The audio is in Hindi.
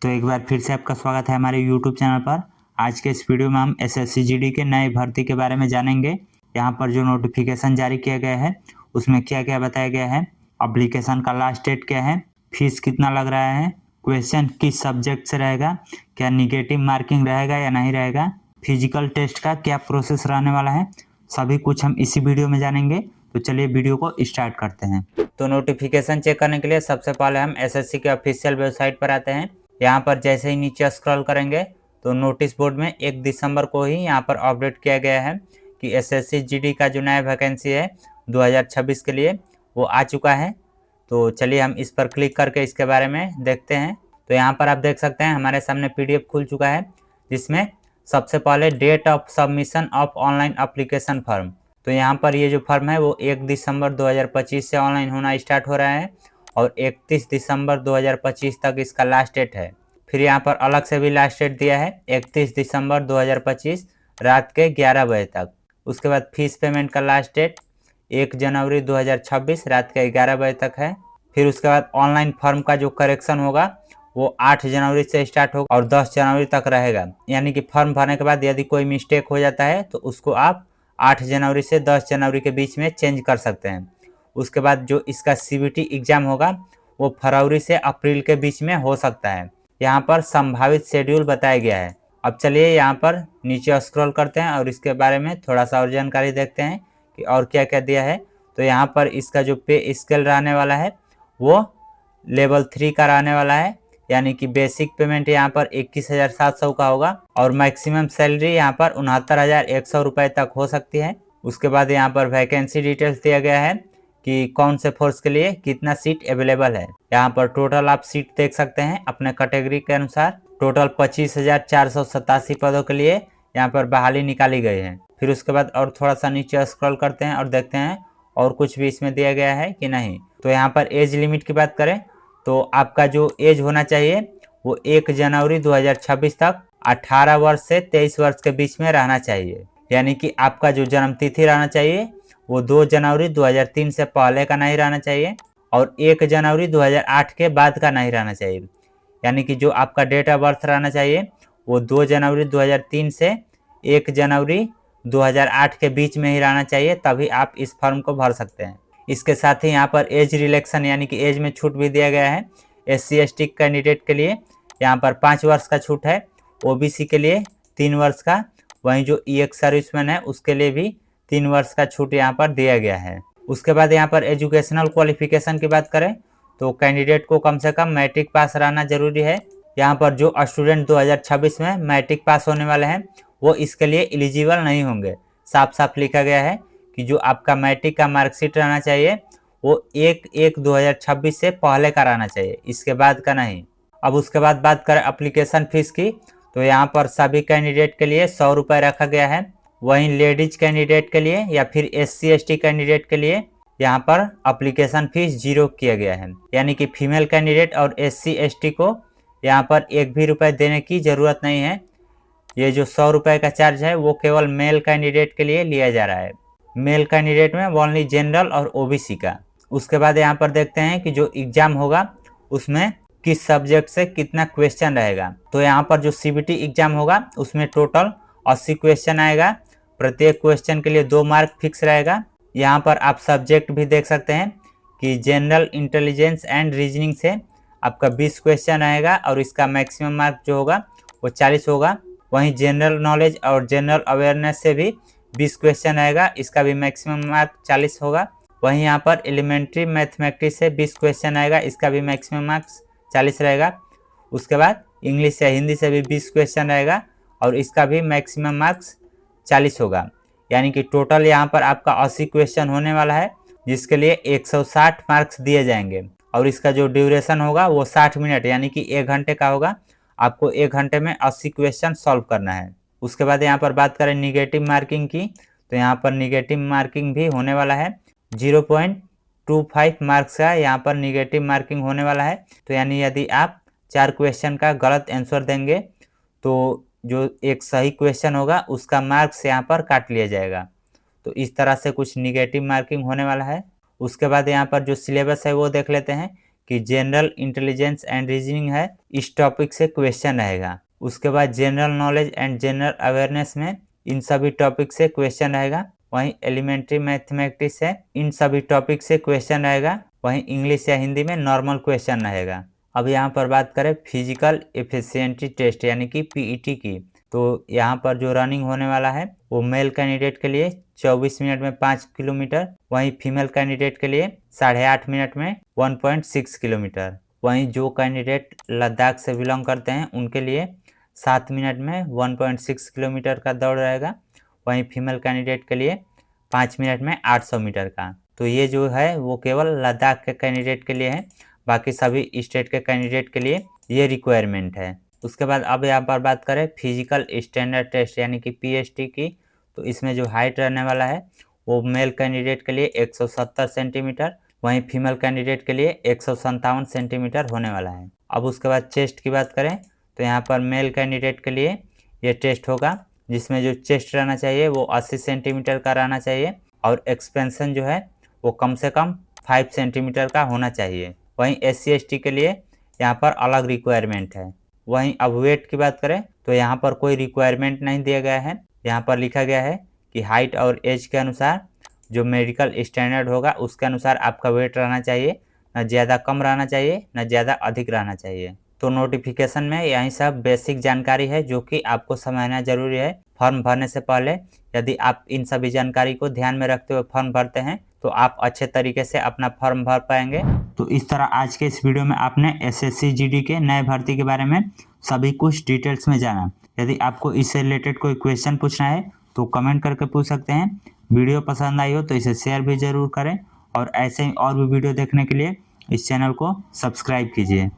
तो एक बार फिर से आपका स्वागत है हमारे YouTube चैनल पर। आज के इस वीडियो में हम एसएससी जीडी के नए भर्ती के बारे में जानेंगे। यहाँ पर जो नोटिफिकेशन जारी किया गया है उसमें क्या क्या बताया गया है, एप्लीकेशन का लास्ट डेट क्या है, फीस कितना लग रहा है, क्वेश्चन किस सब्जेक्ट से रहेगा, क्या निगेटिव मार्किंग रहेगा या नहीं रहेगा, फिजिकल टेस्ट का क्या प्रोसेस रहने वाला है, सभी कुछ हम इसी वीडियो में जानेंगे। तो चलिए वीडियो को स्टार्ट करते हैं। तो नोटिफिकेशन चेक करने के लिए सबसे पहले हम एसएससी के ऑफिशियल वेबसाइट पर आते हैं। यहाँ पर जैसे ही नीचे स्क्रॉल करेंगे तो नोटिस बोर्ड में 1 दिसंबर को ही यहाँ पर अपडेट किया गया है कि एसएससी जीडी का जो नया वैकेंसी है 2026 के लिए वो आ चुका है। तो चलिए हम इस पर क्लिक करके इसके बारे में देखते हैं। तो यहाँ पर आप देख सकते हैं हमारे सामने पीडीएफ खुल चुका है जिसमें सबसे पहले date of submission of online application form. तो यहाँ पर ये जो फॉर्म है वो 1 दिसंबर 2025 से ऑनलाइन होना स्टार्ट हो रहा है और 31 दिसंबर 2025 तक इसका लास्ट डेट है। फिर यहाँ पर अलग से भी लास्ट डेट दिया है 31 दिसंबर 2025 रात के 11 बजे तक। उसके बाद फीस पेमेंट का लास्ट डेट 1 जनवरी 2026 रात के 11 बजे तक है। फिर उसके बाद ऑनलाइन फॉर्म का जो करेक्शन होगा वो 8 जनवरी से स्टार्ट होगा और 10 जनवरी तक रहेगा। यानी कि फॉर्म भरने के बाद यदि कोई मिस्टेक हो जाता है तो उसको आप 8 जनवरी से 10 जनवरी के बीच में चेंज कर सकते हैं। उसके बाद जो इसका सीबीटी एग्जाम होगा वो फरवरी से अप्रैल के बीच में हो सकता है। यहाँ पर संभावित शेड्यूल बताया गया है। अब चलिए यहाँ पर नीचे स्क्रॉल करते हैं और इसके बारे में थोड़ा सा और जानकारी देखते हैं कि और क्या क्या दिया है। तो यहाँ पर इसका जो पे स्केल रहने वाला है वो लेवल 3 का रहने वाला है, यानी कि बेसिक पेमेंट यहाँ पर 21,700 का होगा और मैक्सिमम सैलरी यहाँ पर 69,100 रुपये तक हो सकती है। उसके बाद यहाँ पर वैकेंसी डिटेल्स दिया गया है कि कौन से फोर्स के लिए कितना सीट अवेलेबल है। यहाँ पर टोटल आप सीट देख सकते हैं अपने कैटेगरी के अनुसार। टोटल 25,487 पदों के लिए यहाँ पर बहाली निकाली गई है। फिर उसके बाद और थोड़ा सा नीचे स्क्रॉल करते हैं और देखते हैं और कुछ भी इसमें दिया गया है कि नहीं। तो यहाँ पर एज लिमिट की बात करें तो आपका जो एज होना चाहिए वो 1 जनवरी 2026 तक 18 वर्ष से 23 वर्ष के बीच में रहना चाहिए। यानी कि आपका जो जन्म तिथि रहना चाहिए वो 2 जनवरी 2003 से पहले का नहीं रहना चाहिए और 1 जनवरी 2008 के बाद का नहीं रहना चाहिए। यानी कि जो आपका डेट ऑफ बर्थ रहना चाहिए वो 2 जनवरी 2003 से 1 जनवरी 2008 के बीच में ही रहना चाहिए, तभी आप इस फॉर्म को भर सकते हैं। इसके साथ ही यहाँ पर एज रिलैक्सन यानी कि एज में छूट भी दिया गया है। SC ST कैंडिडेट के लिए यहाँ पर 5 वर्ष का छूट है, OBC के लिए 3 वर्ष का, वहीं जो EX सर्विसमैन है उसके लिए भी 3 वर्ष का छूट यहाँ पर दिया गया है। उसके बाद यहाँ पर एजुकेशनल क्वालिफिकेशन की बात करें तो कैंडिडेट को कम से कम मैट्रिक पास रहना जरूरी है। यहाँ पर जो स्टूडेंट 2026 में मैट्रिक पास होने वाले हैं वो इसके लिए एलिजिबल नहीं होंगे। साफ साफ लिखा गया है कि जो आपका मैट्रिक का मार्कशीट रहना चाहिए वो 1/1/2026 से पहले का रहना चाहिए, इसके बाद का नहीं। अब उसके बाद बात करें एप्लीकेशन फीस की तो यहाँ पर सभी कैंडिडेट के लिए 100 रुपये रखा गया है। वहीं लेडीज कैंडिडेट के लिए या फिर SC ST कैंडिडेट के लिए यहाँ पर एप्लीकेशन फीस 0 किया गया है। यानी कि फीमेल कैंडिडेट और SC ST को यहाँ पर 1 भी रुपये देने की ज़रूरत नहीं है। ये जो 100 रुपये का चार्ज है वो केवल मेल कैंडिडेट के लिए लिया जा रहा है। मेल कैंडिडेट में ओनली जनरल और OBC का। उसके बाद यहाँ पर देखते हैं कि जो एग्जाम होगा उसमें किस सब्जेक्ट से कितना क्वेश्चन रहेगा। तो यहाँ पर जो CBT एग्जाम होगा उसमें टोटल 80 क्वेश्चन आएगा। प्रत्येक क्वेश्चन के लिए 2 मार्क फिक्स रहेगा। यहाँ पर आप सब्जेक्ट भी देख सकते हैं कि जनरल इंटेलिजेंस एंड रीजनिंग से आपका 20 क्वेश्चन आएगा और इसका मैक्सिमम मार्क जो होगा वो 40 होगा। वहीं जनरल नॉलेज और जनरल अवेयरनेस से भी 20 क्वेश्चन आएगा, इसका भी मैक्सिमम मार्क 40 होगा। वहीं यहाँ पर एलिमेंट्री मैथमेटिक्स से 20 क्वेश्चन आएगा, इसका भी मैक्सिमम मार्क्स 40 रहेगा। उसके बाद इंग्लिश या हिंदी से भी 20 क्वेश्चन रहेगा और इसका भी मैक्सिमम मार्क्स 40 होगा। यानी कि टोटल यहाँ पर आपका 80 क्वेश्चन होने वाला है जिसके लिए 160 मार्क्स दिए जाएंगे और इसका जो ड्यूरेशन होगा वो 60 मिनट यानी कि 1 घंटे का होगा। आपको 1 घंटे में 80 क्वेश्चन सॉल्व करना है। उसके बाद यहाँ पर बात करें निगेटिव मार्किंग की तो यहाँ पर निगेटिव मार्किंग भी होने वाला है। 0.25 मार्क्स का यहाँ पर निगेटिव मार्किंग होने वाला है। तो यानी यदि आप 4 क्वेश्चन का गलत आंसर देंगे तो जो एक सही क्वेश्चन होगा उसका मार्क्स यहाँ पर काट लिया जाएगा। तो इस तरह से कुछ निगेटिव मार्किंग होने वाला है। उसके बाद यहाँ पर जो सिलेबस है वो देख लेते हैं कि जनरल इंटेलिजेंस एंड रीजनिंग है, इस टॉपिक से क्वेश्चन रहेगा। उसके बाद general knowledge and general awareness में इन सभी टॉपिक से क्वेश्चन रहेगा। वहीं एलिमेंट्री मैथमेटिक्स है, इन सभी टॉपिक से क्वेश्चन रहेगा। वहीं इंग्लिश या हिंदी में नॉर्मल क्वेश्चन रहेगा। अब यहाँ पर बात करें फिजिकल एफिशिएंसी टेस्ट यानी कि पीईटी की, तो यहाँ पर जो रनिंग होने वाला है वो मेल कैंडिडेट के लिए 24 मिनट में 5 किलोमीटर, वहीं फीमेल कैंडिडेट के लिए 8.5 मिनट में 1.6 किलोमीटर। वहीं जो कैंडिडेट लद्दाख से बिलोंग करते हैं उनके लिए 7 मिनट में 1.6 किलोमीटर का दौड़ रहेगा। वहीं फीमेल कैंडिडेट के लिए 5 मिनट में 800 मीटर का। तो ये जो है वो केवल लद्दाख के कैंडिडेट के लिए है, बाकी सभी स्टेट के कैंडिडेट के लिए ये रिक्वायरमेंट है। उसके बाद अब यहाँ पर बात करें फिजिकल स्टैंडर्ड टेस्ट यानी कि पीएसटी की, तो इसमें जो हाइट रहने वाला है वो मेल कैंडिडेट के लिए 170 सेंटीमीटर, वहीं फीमेल कैंडिडेट के लिए 157 सेंटीमीटर होने वाला है। अब उसके बाद चेस्ट की बात करें तो यहाँ पर मेल कैंडिडेट के लिए ये टेस्ट होगा, जिसमें जो चेस्ट रहना चाहिए वो 80 सेंटीमीटर का रहना चाहिए और एक्सपेंशन जो है वो कम से कम 5 सेंटीमीटर का होना चाहिए। वहीं SC/ST के लिए यहाँ पर अलग रिक्वायरमेंट है। वहीं अब वेट की बात करें तो यहाँ पर कोई रिक्वायरमेंट नहीं दिया गया है। यहाँ पर लिखा गया है कि हाइट और एज के अनुसार जो मेडिकल स्टैंडर्ड होगा उसके अनुसार आपका वेट रहना चाहिए, न ज़्यादा कम रहना चाहिए न ज़्यादा अधिक रहना चाहिए। तो नोटिफिकेशन में यही सब बेसिक जानकारी है जो कि आपको समझना जरूरी है फॉर्म भरने से पहले। यदि आप इन सभी जानकारी को ध्यान में रखते हुए फॉर्म भरते हैं तो आप अच्छे तरीके से अपना फॉर्म भर पाएंगे। तो इस तरह आज के इस वीडियो में आपने SSC GD के नए भर्ती के बारे में सभी कुछ डिटेल्स में जाना। यदि आपको इससे रिलेटेड कोई क्वेश्चन पूछना है तो कमेंट करके पूछ सकते हैं। वीडियो पसंद आई हो तो इसे शेयर भी ज़रूर करें और ऐसे ही और भी वीडियो देखने के लिए इस चैनल को सब्सक्राइब कीजिए।